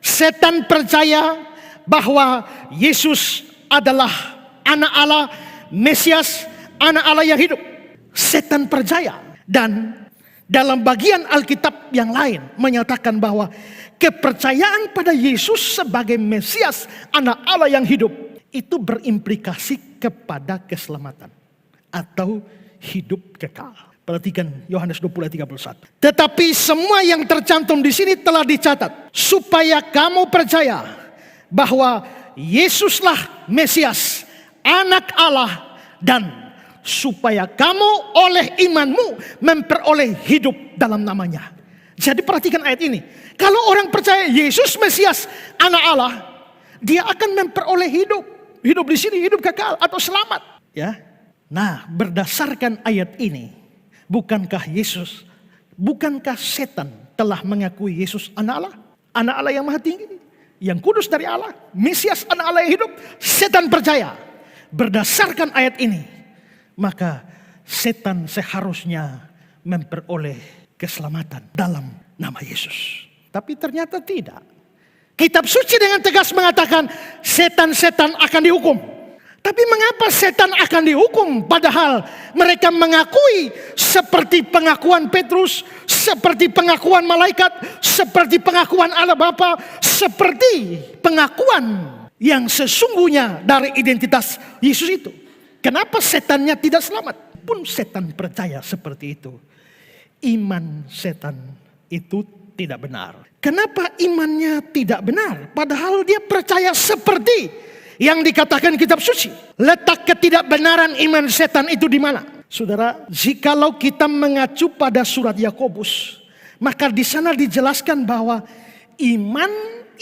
Setan percaya bahwa Yesus adalah anak Allah, Mesias, anak Allah yang hidup. Setan percaya. Dan dalam bagian Alkitab yang lain menyatakan bahwa kepercayaan pada Yesus sebagai Mesias, anak Allah yang hidup, itu berimplikasi kepada keselamatan atau hidup kekal. Perhatikan Yohanes 20 ayat 31. Tetapi semua yang tercantum di sini telah dicatat supaya kamu percaya bahwa Yesuslah Mesias, anak Allah, dan supaya kamu oleh imanmu memperoleh hidup dalam namanya. Jadi perhatikan ayat ini. Kalau orang percaya Yesus Mesias, anak Allah, dia akan memperoleh hidup. Hidup di sini, hidup kekal atau selamat. Ya. Nah, berdasarkan ayat ini, bukankah setan telah mengakui Yesus anak Allah? Anak Allah yang maha tinggi, yang kudus dari Allah, Mesias anak Allah yang hidup. Setan percaya. Berdasarkan ayat ini, maka setan seharusnya memperoleh keselamatan dalam nama Yesus. Tapi ternyata tidak. Kitab suci dengan tegas mengatakan setan-setan akan dihukum. Tapi mengapa setan akan dihukum padahal mereka mengakui seperti pengakuan Petrus, seperti pengakuan malaikat, seperti pengakuan Allah Bapa, seperti pengakuan yang sesungguhnya dari identitas Yesus itu. Kenapa setannya tidak selamat? Pun setan percaya seperti itu. Iman setan itu tidak benar. Kenapa imannya tidak benar? Padahal dia percaya seperti yang dikatakan kitab suci. Letak ketidakbenaran iman setan itu di mana? Saudara, jikalau kita mengacu pada surat Yakobus, maka di sana dijelaskan bahwa iman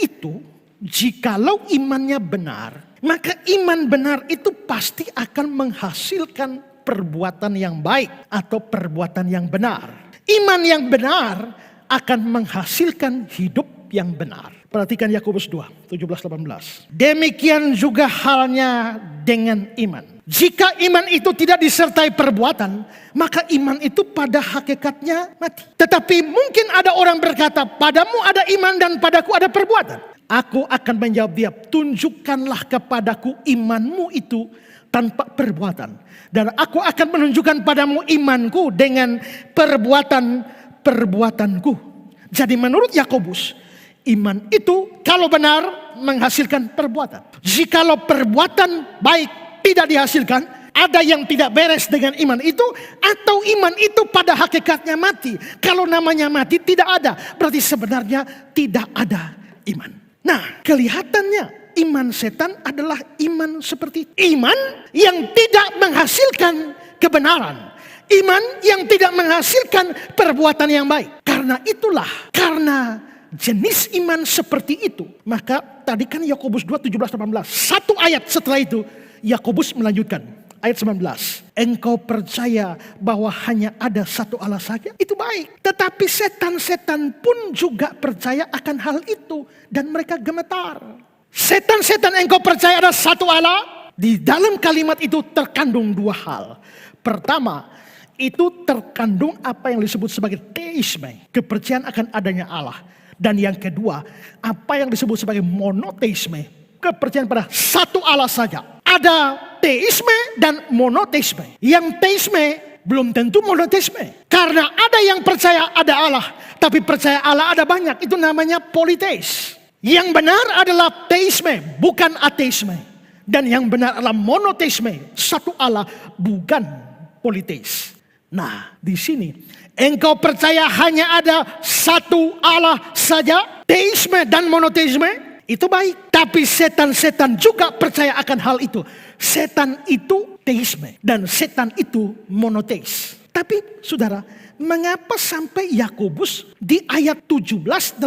itu, jikalau imannya benar, maka iman benar itu pasti akan menghasilkan perbuatan yang baik atau perbuatan yang benar. Iman yang benar akan menghasilkan hidup yang benar. Perhatikan Yakobus 2, 17-18. Demikian juga halnya dengan iman. Jika iman itu tidak disertai perbuatan, maka iman itu pada hakikatnya mati. Tetapi mungkin ada orang berkata, padamu ada iman dan padaku ada perbuatan. Aku akan menjawab dia, tunjukkanlah kepadaku imanmu itu tanpa perbuatan. Dan aku akan menunjukkan padamu imanku dengan perbuatanku. Jadi menurut Yakobus, iman itu kalau benar menghasilkan perbuatan. Jikalau perbuatan baik tidak dihasilkan, ada yang tidak beres dengan iman itu, atau iman itu pada hakikatnya mati. Kalau namanya mati tidak ada, berarti sebenarnya tidak ada iman. Nah, kelihatannya iman setan adalah iman seperti itu. Iman yang tidak menghasilkan kebenaran. Iman yang tidak menghasilkan perbuatan yang baik. Karena itulah, karena jenis iman seperti itu, maka tadi kan Yakobus 2, 17-18. Satu ayat setelah itu, Yakobus melanjutkan. Ayat 19. Engkau percaya bahwa hanya ada satu Allah saja? Itu baik. Tetapi setan-setan pun juga percaya akan hal itu. Dan mereka gemetar. Setan-setan engkau percaya ada satu Allah? Di dalam kalimat itu terkandung dua hal. Pertama, itu terkandung apa yang disebut sebagai teisme. Kepercayaan akan adanya Allah. Dan yang kedua, apa yang disebut sebagai monoteisme. Kepercayaan pada satu Allah saja. Ada teisme dan monoteisme. Yang teisme belum tentu monoteisme. Karena ada yang percaya ada Allah, tapi percaya Allah ada banyak. Itu namanya politeis. Yang benar adalah teisme, bukan ateisme. Dan yang benar adalah monoteisme. Satu Allah, bukan politeis. Nah, di sini engkau percaya hanya ada satu Allah saja, teisme dan monoteisme, itu baik. Tapi setan-setan juga percaya akan hal itu. Setan itu teisme dan setan itu monoteis. Tapi saudara, mengapa sampai Yakobus di ayat 17-18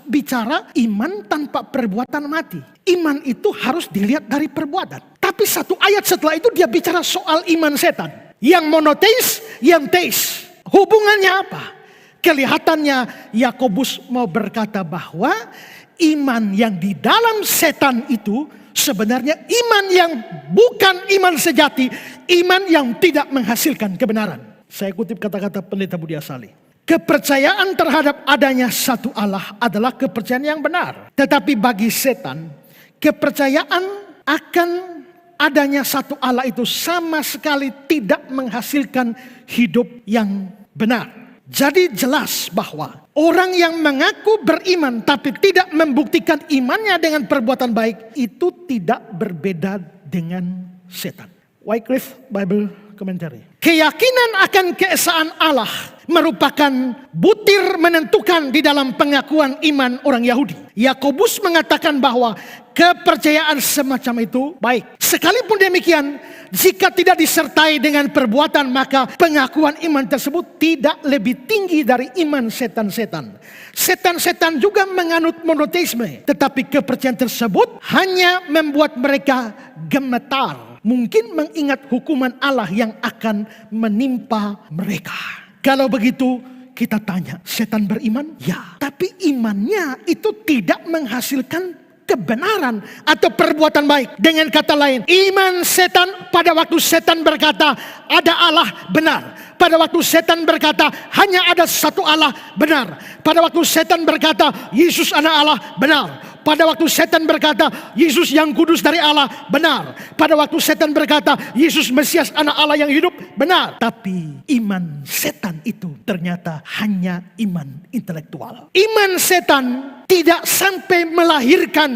bicara iman tanpa perbuatan mati? Iman itu harus dilihat dari perbuatan. Tapi satu ayat setelah itu dia bicara soal iman setan. Yang monoteis, yang teis. Hubungannya apa? Kelihatannya Yakobus mau berkata bahwa iman yang di dalam setan itu sebenarnya iman yang bukan iman sejati. Iman yang tidak menghasilkan kebenaran. Saya kutip kata-kata Pendeta Budi Asali. Kepercayaan terhadap adanya satu Allah adalah kepercayaan yang benar. Tetapi bagi setan, kepercayaan akan adanya satu Allah itu sama sekali tidak menghasilkan hidup yang benar. Jadi jelas bahwa orang yang mengaku beriman tapi tidak membuktikan imannya dengan perbuatan baik itu tidak berbeda dengan setan. Wycliffe Bible Commentary. Keyakinan akan keesaan Allah merupakan butir menentukan di dalam pengakuan iman orang Yahudi. Yakobus mengatakan bahwa kepercayaan semacam itu baik. Sekalipun demikian, jika tidak disertai dengan perbuatan, maka pengakuan iman tersebut tidak lebih tinggi dari iman setan-setan. Setan-setan juga menganut monoteisme, tetapi kepercayaan tersebut hanya membuat mereka gemetar. Mungkin mengingat hukuman Allah yang akan menimpa mereka. Kalau begitu, kita tanya, setan beriman? Ya, tapi imannya itu tidak menghasilkan kebenaran atau perbuatan baik. Dengan kata lain, iman setan pada waktu setan berkata ada Allah benar. Pada waktu setan berkata hanya ada satu Allah benar. Pada waktu setan berkata Yesus anak Allah benar. Pada waktu setan berkata Yesus yang kudus dari Allah benar. Pada waktu setan berkata Yesus Mesias anak Allah yang hidup benar. Tapi iman setan itu ternyata hanya iman intelektual. Iman setan tidak sampai melahirkan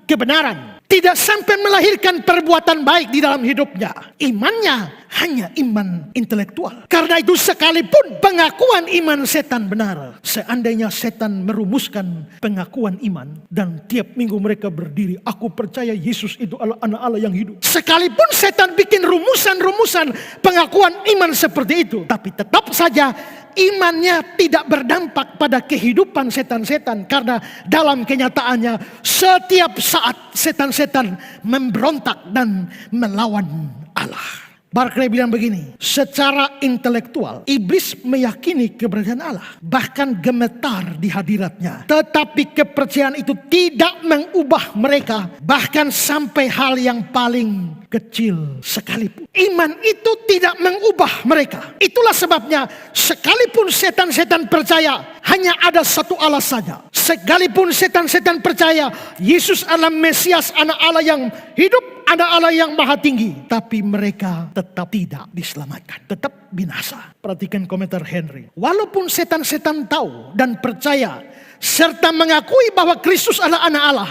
kebenaran. Tidak sampai melahirkan perbuatan baik di dalam hidupnya. Imannya hanya iman intelektual. Karena itu sekalipun pengakuan iman setan benar. Seandainya setan merumuskan pengakuan iman. Dan tiap minggu mereka berdiri. Aku percaya Yesus itu adalah anak Allah yang hidup. Sekalipun setan bikin rumusan-rumusan pengakuan iman seperti itu. Tapi tetap saja imannya tidak berdampak pada kehidupan setan-setan. Karena dalam kenyataannya setiap saat setan-setan memberontak dan melawan Allah. Barclay bilang begini, secara intelektual iblis meyakini keberadaan Allah, bahkan gemetar di hadiratnya. Tetapi kepercayaan itu tidak mengubah mereka, bahkan sampai hal yang paling kecil sekalipun. Iman itu tidak mengubah mereka. Itulah sebabnya sekalipun setan-setan percaya hanya ada satu Allah saja. Sekalipun setan-setan percaya Yesus adalah Mesias anak Allah yang hidup, anak Allah yang maha tinggi. Tapi mereka tetap tidak diselamatkan. Tetap binasa. Perhatikan komentar Henry. Walaupun setan-setan tahu dan percaya serta mengakui bahwa Kristus adalah anak Allah,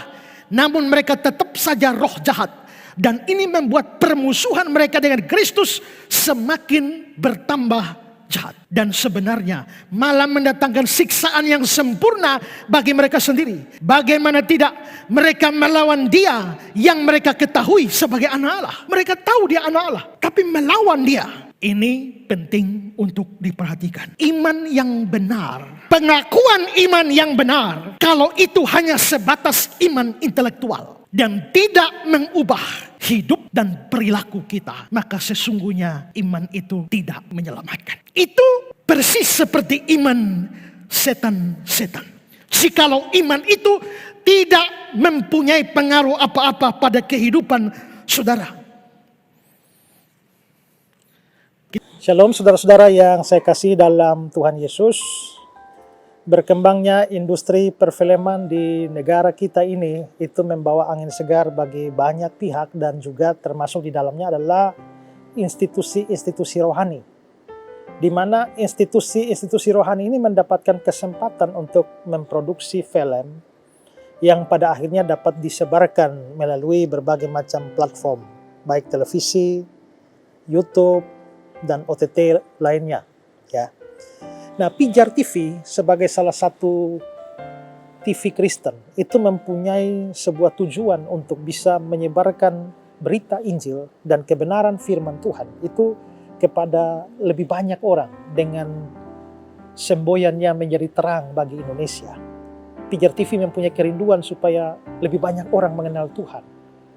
namun mereka tetap saja roh jahat. Dan ini membuat permusuhan mereka dengan Kristus semakin bertambah jahat. Dan sebenarnya malah mendatangkan siksaan yang sempurna bagi mereka sendiri. Bagaimana tidak mereka melawan Dia yang mereka ketahui sebagai anak Allah. Mereka tahu Dia anak Allah, tapi melawan Dia. Ini penting untuk diperhatikan. Iman yang benar, pengakuan iman yang benar, kalau itu hanya sebatas iman intelektual dan tidak mengubah hidup dan perilaku kita, maka sesungguhnya iman itu tidak menyelamatkan. Itu persis seperti iman setan-setan. Jikalau iman itu tidak mempunyai pengaruh apa-apa pada kehidupan saudara. Shalom saudara-saudara yang saya kasih dalam Tuhan Yesus. Berkembangnya industri perfilman di negara kita ini itu membawa angin segar bagi banyak pihak, dan juga termasuk di dalamnya adalah institusi-institusi rohani, di mana institusi-institusi rohani ini mendapatkan kesempatan untuk memproduksi film yang pada akhirnya dapat disebarkan melalui berbagai macam platform, baik televisi, YouTube, dan OTT lainnya, ya. Nah, Pijar TV sebagai salah satu TV Kristen itu mempunyai sebuah tujuan untuk bisa menyebarkan berita Injil dan kebenaran firman Tuhan itu kepada lebih banyak orang dengan semboyannya menjadi terang bagi Indonesia. Pijar TV mempunyai kerinduan supaya lebih banyak orang mengenal Tuhan,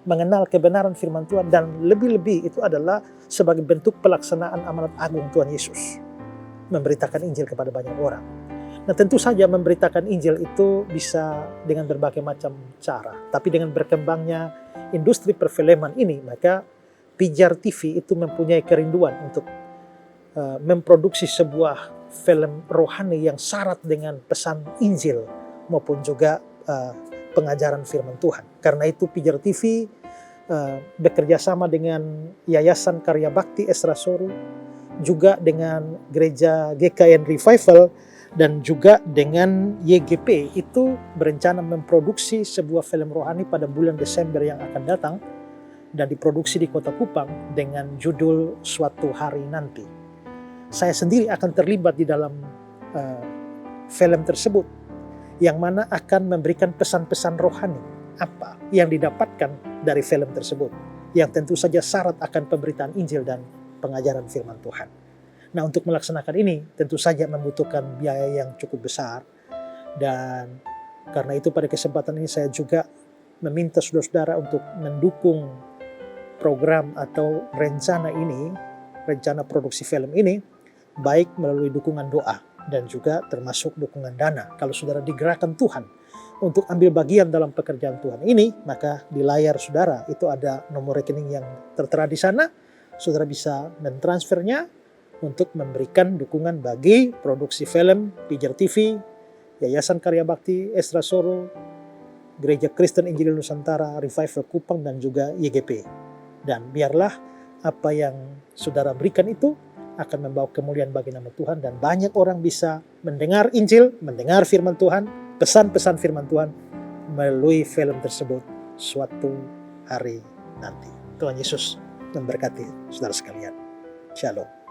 mengenal kebenaran firman Tuhan, dan lebih-lebih itu adalah sebagai bentuk pelaksanaan amanat agung Tuhan Yesus, memberitakan Injil kepada banyak orang. Nah, tentu saja memberitakan Injil itu bisa dengan berbagai macam cara, tapi dengan berkembangnya industri perfilman ini, maka Pijar TV itu mempunyai kerinduan untuk memproduksi sebuah film rohani yang syarat dengan pesan Injil maupun juga pengajaran firman Tuhan. Karena itu Pijar TV bekerja sama dengan Yayasan Karya Bakti Esra Soru, juga dengan Gereja GKN Revival, dan juga dengan YGP itu berencana memproduksi sebuah film rohani pada bulan Desember yang akan datang dan diproduksi di Kota Kupang dengan judul Suatu Hari Nanti. Saya sendiri akan terlibat di dalam film tersebut yang mana akan memberikan pesan-pesan rohani apa yang didapatkan dari film tersebut yang tentu saja syarat akan pemberitaan Injil dan pengajaran firman Tuhan. Nah, untuk melaksanakan ini tentu saja membutuhkan biaya yang cukup besar, dan karena itu pada kesempatan ini saya juga meminta saudara-saudara untuk mendukung program atau rencana ini, rencana produksi film ini, baik melalui dukungan doa dan juga termasuk dukungan dana. Kalau saudara digerakkan Tuhan untuk ambil bagian dalam pekerjaan Tuhan ini, maka di layar saudara itu ada nomor rekening yang tertera di sana. Saudara bisa mentransfernya untuk memberikan dukungan bagi produksi film Pijar TV, Yayasan Karya Bakti Esra Soru, Gereja Kristen Injil Nusantara, Revival Kupang, dan juga YGP. Dan biarlah apa yang saudara berikan itu akan membawa kemuliaan bagi nama Tuhan, dan banyak orang bisa mendengar Injil, mendengar firman Tuhan, pesan-pesan firman Tuhan melalui film tersebut suatu hari nanti. Tuhan Yesus memberkati saudara sekalian. Shalom.